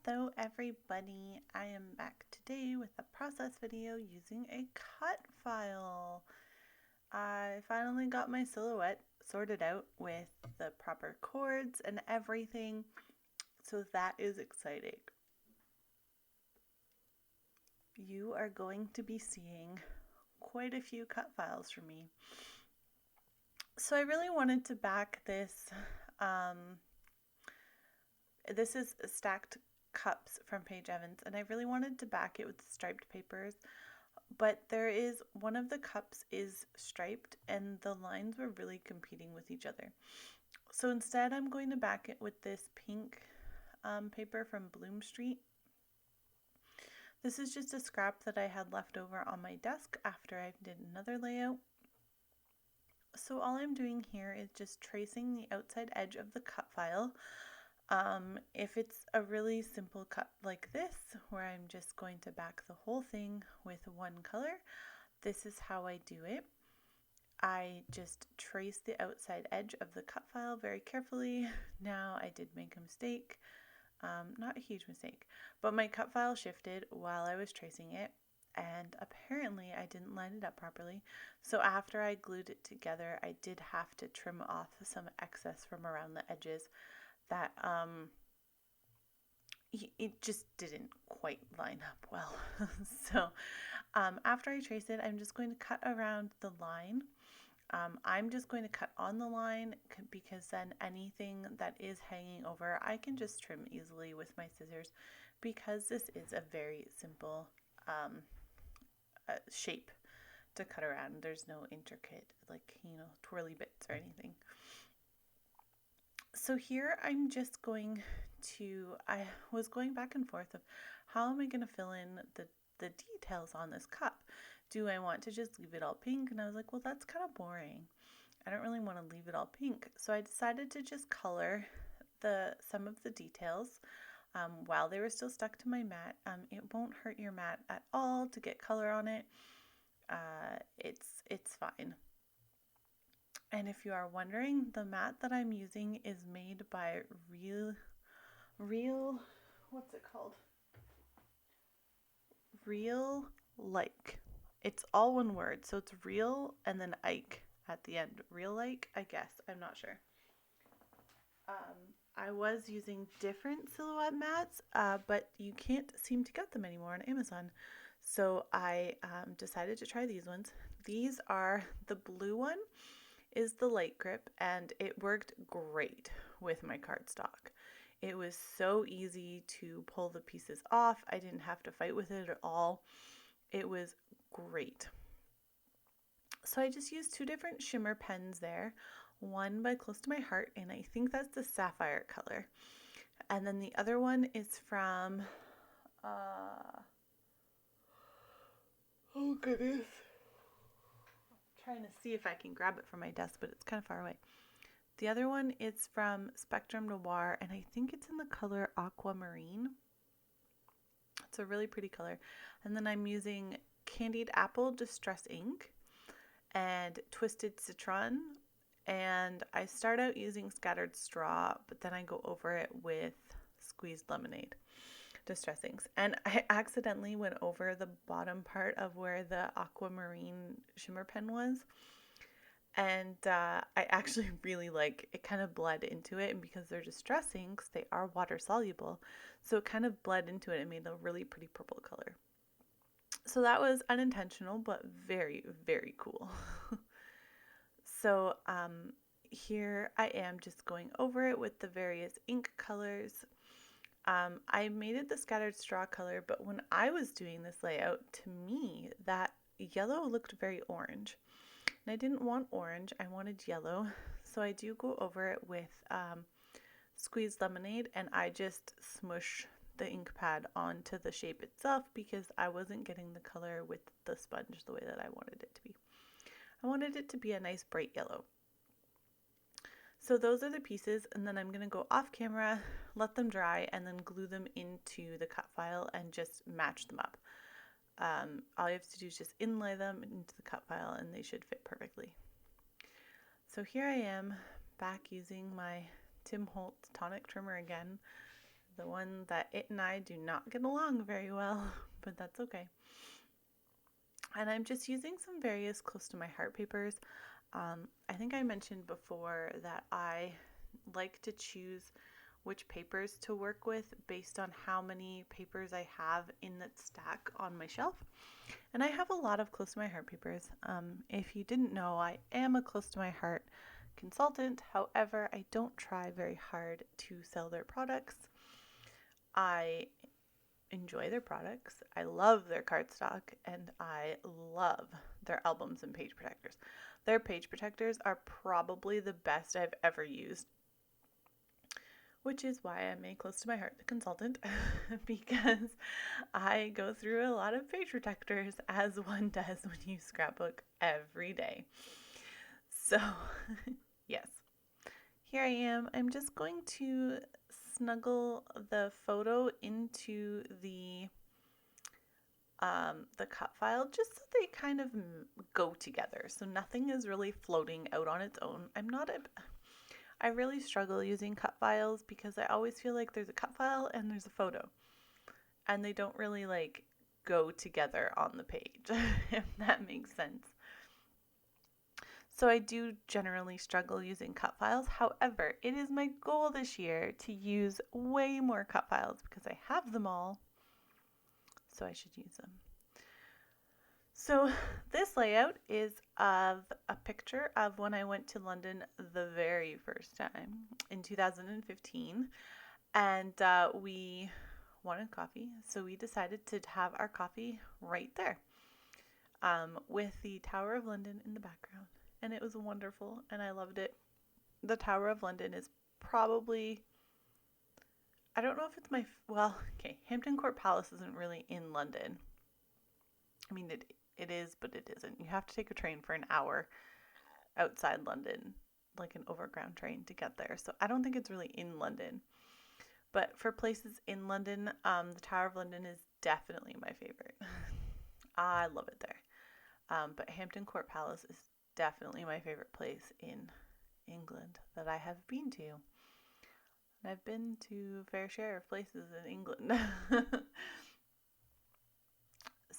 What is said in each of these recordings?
Hello everybody, I am back today with a process video using a cut file. I finally got my silhouette sorted out with the proper cords and everything, so that is exciting. You are going to be seeing quite a few cut files from me. So I really wanted to back this. This is stacked cups from Paige Evans, and I really wanted to back it with striped papers, but there is one of the cups is striped and the lines were really competing with each other. So instead I'm going to back it with this pink paper from Bloom Street. This is just a scrap that I had left over on my desk after I did another layout. So all I'm doing here is just tracing the outside edge of the cut file. If it's a really simple cut like this, where I'm just going to back the whole thing with one color, this is how I do it. I just trace the outside edge of the cut file very carefully. Now I did make a mistake, not a huge mistake, but my cut file shifted while I was tracing it, and apparently I didn't line it up properly. So after I glued it together, I did have to trim off some excess from around the edges that it just didn't quite line up well. So after I trace it, I'm just going to cut around the line. I'm just going to cut on the line because then anything that is hanging over, I can just trim easily with my scissors, because this is a very simple shape to cut around. There's no intricate, twirly bits or anything. So here I'm just going to, I was going back and forth of how am I going to fill in the details on this cup. Do I want to just leave it all pink? And I was like, well, that's kind of boring. I don't really want to leave it all pink. So I decided to just color some of the details while they were still stuck to my mat. It won't hurt your mat at all to get color on it. It's fine. And if you are wondering, the mat that I'm using is made by what's it called? Real Like. It's all one word, so it's real and then Ike at the end. Real Like, I guess. I'm not sure. I was using different silhouette mats, but you can't seem to get them anymore on Amazon. So I decided to try these ones. These are, the blue one is the light grip, and it worked great with my cardstock. It was so easy to pull the pieces off. I didn't have to fight with it at all. It was great. So I just used two different shimmer pens there, one by Close to My Heart, and I think that's the sapphire color. And then the other one is from, oh goodness, trying to see if I can grab it from my desk, but it's kind of far away. The other one is from Spectrum Noir, and I think it's in the color Aquamarine. It's a really pretty color. And then I'm using Candied Apple Distress Ink and Twisted Citron. And I start out using Scattered Straw, but then I go over it with Squeezed Lemonade Distress Inks. And I accidentally went over the bottom part of where the Aquamarine shimmer pen was. And I actually really it kind of bled into it, and because they're distress inks, they are water soluble, so it kind of bled into it and made a really pretty purple color. So that was unintentional, but very, very cool. So here I am just going over it with the various ink colors. I made it the Scattered Straw color, but when I was doing this layout, to me, that yellow looked very orange. And I didn't want orange, I wanted yellow. So I do go over it with Squeezed Lemonade, and I just smush the ink pad onto the shape itself because I wasn't getting the color with the sponge the way that I wanted it to be. I wanted it to be a nice bright yellow. So those are the pieces, and then I'm going to go off camera, let them dry, and then glue them into the cut file and just match them up. All you have to do is just inlay them into the cut file and they should fit perfectly. So here I am back using my Tim Holtz tonic trimmer again. the one that it and I do not get along very well, but that's okay. And I'm just using some various close to my heart papers. I think I mentioned before that I like to choose which papers to work with based on how many papers I have in that stack on my shelf. And I have a lot of close to my heart papers. If you didn't know, I am a close to my heart consultant. However, I don't try very hard to sell their products. I enjoy their products. I love their cardstock, and I love their albums and page protectors. Their page protectors are probably the best I've ever used, which is why I'm a close to my heart consultant, because I go through a lot of page protectors, as one does when you scrapbook every day. So, yes, here I am. I'm just going to snuggle the photo into the cut file just so they kind of go together. So nothing is really floating out on its own. I really struggle using cut files because I always feel like there's a cut file and there's a photo, and they don't really like go together on the page, if that makes sense. So I do generally struggle using cut files. However, it is my goal this year to use way more cut files because I have them all, so I should use them. So this layout is of a picture of when I went to London the very first time in 2015, and we wanted coffee, so we decided to have our coffee right there, with the Tower of London in the background, and it was wonderful, and I loved it. The Tower of London is probably, I don't know if it's okay, Hampton Court Palace isn't really in London. I mean, it is, but it isn't. You have to take a train for an hour outside London, like an overground train to get there. So I don't think it's really in London. But for places in London, the Tower of London is definitely my favorite. I love it there. But Hampton Court Palace is definitely my favorite place in England that I have been to. And I've been to a fair share of places in England.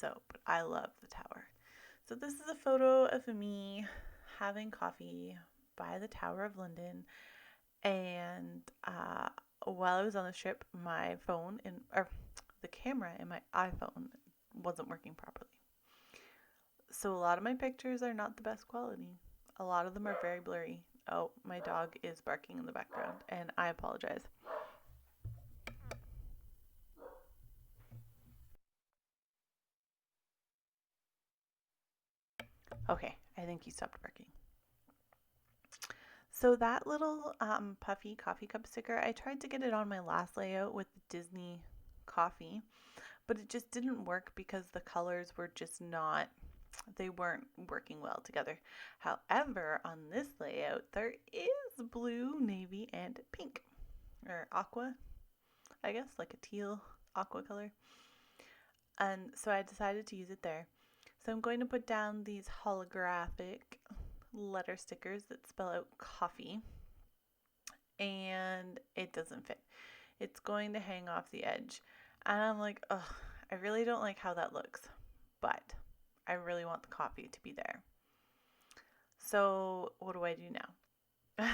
But I love the tower. So this is a photo of me having coffee by the Tower of London, and while I was on the trip, my phone or the camera in my iPhone wasn't working properly. So a lot of my pictures are not the best quality. A lot of them are very blurry. Oh, my dog is barking in the background, and I apologize. Okay, I think he stopped barking. So that little puffy coffee cup sticker, I tried to get it on my last layout with the Disney coffee, but it just didn't work because the colors were just not, they weren't working well together. However, on this layout, there is blue, navy, and pink, or aqua, I guess, like a teal aqua color. And so I decided to use it there. So I'm going to put down these holographic letter stickers that spell out coffee, and it doesn't fit. It's going to hang off the edge, and I'm like, ugh, I really don't like how that looks, but I really want the coffee to be there. So what do I do now?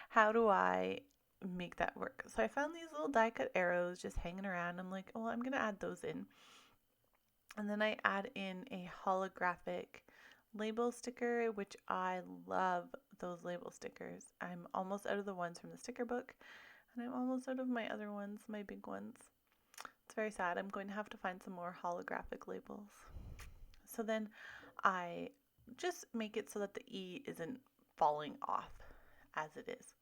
How do I make that work? So I found these little die cut arrows just hanging around. I'm like, well, I'm gonna add those in, and then I add in a holographic label sticker, which I love those label stickers. I'm almost out of the ones from the sticker book, and I'm almost out of my other ones, my big ones. It's very sad. I'm going to have to find some more holographic labels. So then I just make it so that the E isn't falling off as it is.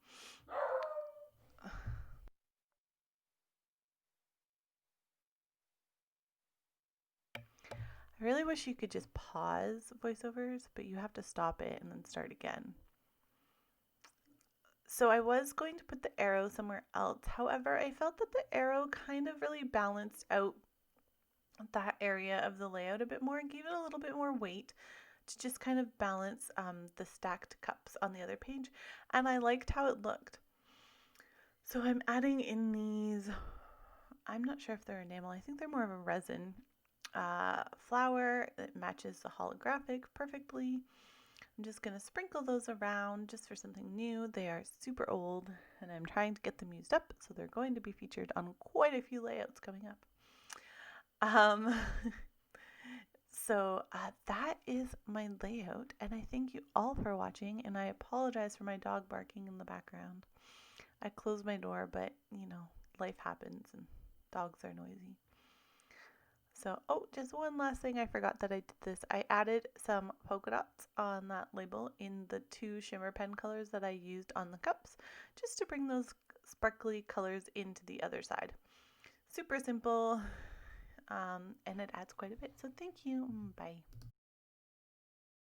I really wish you could just pause voiceovers, but you have to stop it and then start again. So I was going to put the arrow somewhere else. However, I felt that the arrow kind of really balanced out that area of the layout a bit more and gave it a little bit more weight to just kind of balance the stacked cups on the other page. And I liked how it looked. So I'm adding in these, I'm not sure if they're enamel, I think they're more of a resin flower that matches the holographic perfectly. I'm just going to sprinkle those around just for something new. They are super old and I'm trying to get them used up, so they're going to be featured on quite a few layouts coming up. Um, so that is my layout, and I thank you all for watching, and I apologize for my dog barking in the background. I closed my door, but you know, life happens and dogs are noisy. So, oh, just one last thing I forgot that I did this. I added some polka dots on that label in the 2 shimmer pen colors that I used on the cups, just to bring those sparkly colors into the other side. Super simple, and it adds quite a bit. So thank you. Bye.